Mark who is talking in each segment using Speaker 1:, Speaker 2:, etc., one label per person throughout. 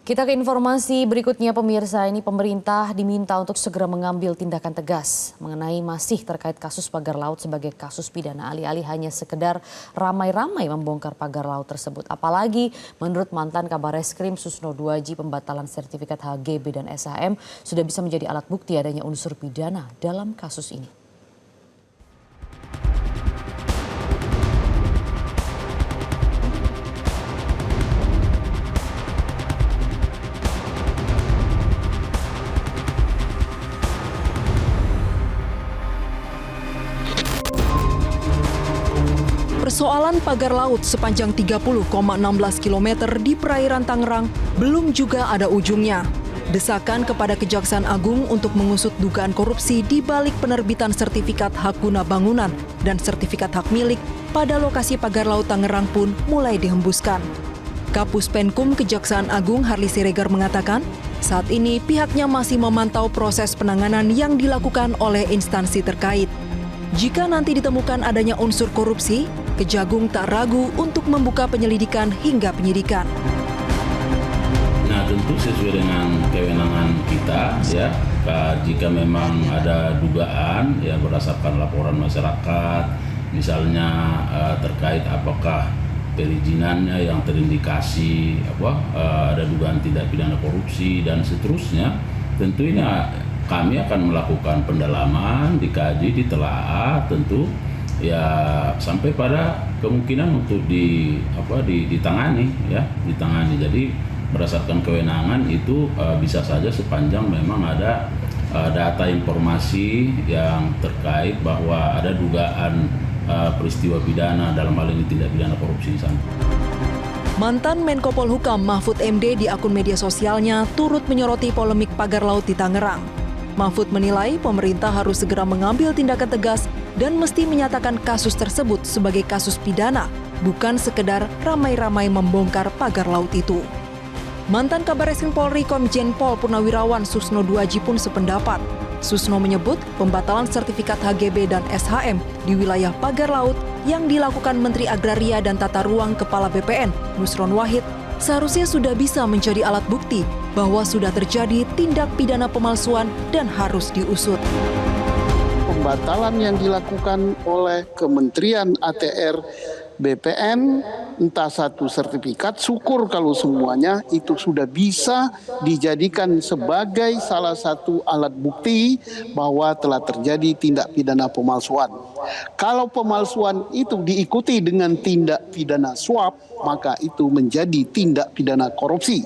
Speaker 1: Kita ke informasi berikutnya pemirsa, ini pemerintah diminta untuk segera mengambil tindakan tegas mengenai masih terkait kasus pagar laut sebagai kasus pidana, alih-alih hanya sekedar ramai-ramai membongkar pagar laut tersebut. Apalagi menurut mantan Kabareskrim Susno Duaji, pembatalan sertifikat HGB dan SHM sudah bisa menjadi alat bukti adanya unsur pidana dalam kasus ini.
Speaker 2: Persoalan pagar laut sepanjang 30,16 km di perairan Tangerang belum juga ada ujungnya. Desakan kepada Kejaksaan Agung untuk mengusut dugaan korupsi di balik penerbitan sertifikat hak guna bangunan dan sertifikat hak milik pada lokasi pagar laut Tangerang pun mulai dihembuskan. Kapus Penkum Kejaksaan Agung Harli Siregar mengatakan, saat ini pihaknya masih memantau proses penanganan yang dilakukan oleh instansi terkait. Jika nanti ditemukan adanya unsur korupsi, Kejagung tak ragu untuk membuka penyelidikan hingga penyidikan.
Speaker 3: Nah, tentu sesuai dengan kewenangan kita, ya, jika memang ada dugaan, ya berdasarkan laporan masyarakat, misalnya terkait apakah perizinannya yang terindikasi ada dugaan tindak pidana korupsi dan seterusnya, tentunya kami akan melakukan pendalaman, dikaji, ditelaah, tentu ya sampai pada kemungkinan untuk ditangani, ya, ditangani. Jadi berdasarkan kewenangan itu bisa saja sepanjang memang ada data informasi yang terkait bahwa ada dugaan peristiwa pidana, dalam hal ini tindak pidana korupsi di sana.
Speaker 2: Mantan Menko Polhukam Mahfud MD di akun media sosialnya turut menyoroti polemik pagar laut di Tangerang. Mahfud menilai pemerintah harus segera mengambil tindakan tegas dan mesti menyatakan kasus tersebut sebagai kasus pidana, bukan sekedar ramai-ramai membongkar pagar laut itu. Mantan Kabareskrim Polri Komjen Pol Purnawirawan Susno Duaji pun sependapat. Susno menyebut pembatalan sertifikat HGB dan SHM di wilayah pagar laut yang dilakukan Menteri Agraria dan Tata Ruang Kepala BPN Nusron Wahid seharusnya sudah bisa menjadi alat bukti bahwa sudah terjadi tindak pidana pemalsuan dan harus diusut.
Speaker 4: Pembatalan yang dilakukan oleh Kementerian ATR BPN, entah satu sertifikat, syukur kalau semuanya itu sudah bisa dijadikan sebagai salah satu alat bukti bahwa telah terjadi tindak pidana pemalsuan. Kalau pemalsuan itu diikuti dengan tindak pidana suap, maka itu menjadi tindak pidana korupsi.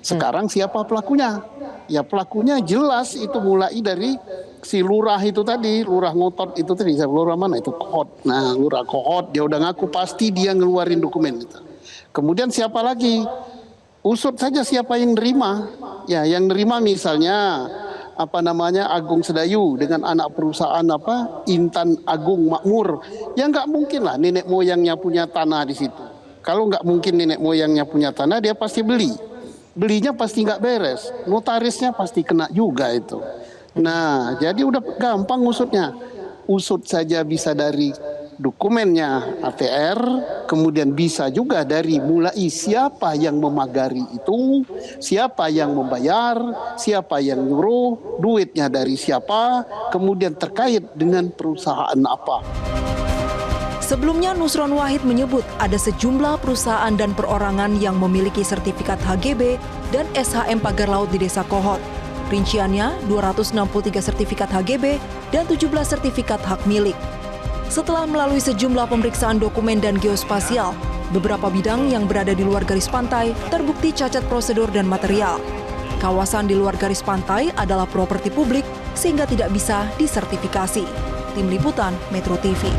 Speaker 4: Sekarang siapa pelakunya? Ya pelakunya jelas itu mulai dari si lurah itu tadi, lurah ngotot itu tadi, lurah mana itu Kohot. Nah, lurah Kohot dia udah ngaku pasti dia ngeluarin dokumen itu. Kemudian siapa lagi? Usut saja siapa yang nerima. Ya, yang nerima misalnya Agung Sedayu dengan anak perusahaan Intan Agung Makmur. Ya nggak mungkin lah nenek moyangnya punya tanah di situ. Kalau nggak mungkin nenek moyangnya punya tanah, dia pasti beli. Belinya pasti nggak beres, notarisnya pasti kena juga itu. Nah, jadi udah gampang usutnya. Usut saja bisa dari dokumennya ATR, kemudian bisa juga dari mulai siapa yang memagari itu, siapa yang membayar, siapa yang nyuruh, duitnya dari siapa, kemudian terkait dengan perusahaan apa.
Speaker 2: Sebelumnya Nusron Wahid menyebut ada sejumlah perusahaan dan perorangan yang memiliki sertifikat HGB dan SHM pagar laut di Desa Kohot. Rinciannya 263 sertifikat HGB dan 17 sertifikat hak milik. Setelah melalui sejumlah pemeriksaan dokumen dan geospasial, beberapa bidang yang berada di luar garis pantai terbukti cacat prosedur dan material. Kawasan di luar garis pantai adalah properti publik sehingga tidak bisa disertifikasi. Tim Liputan Metro TV.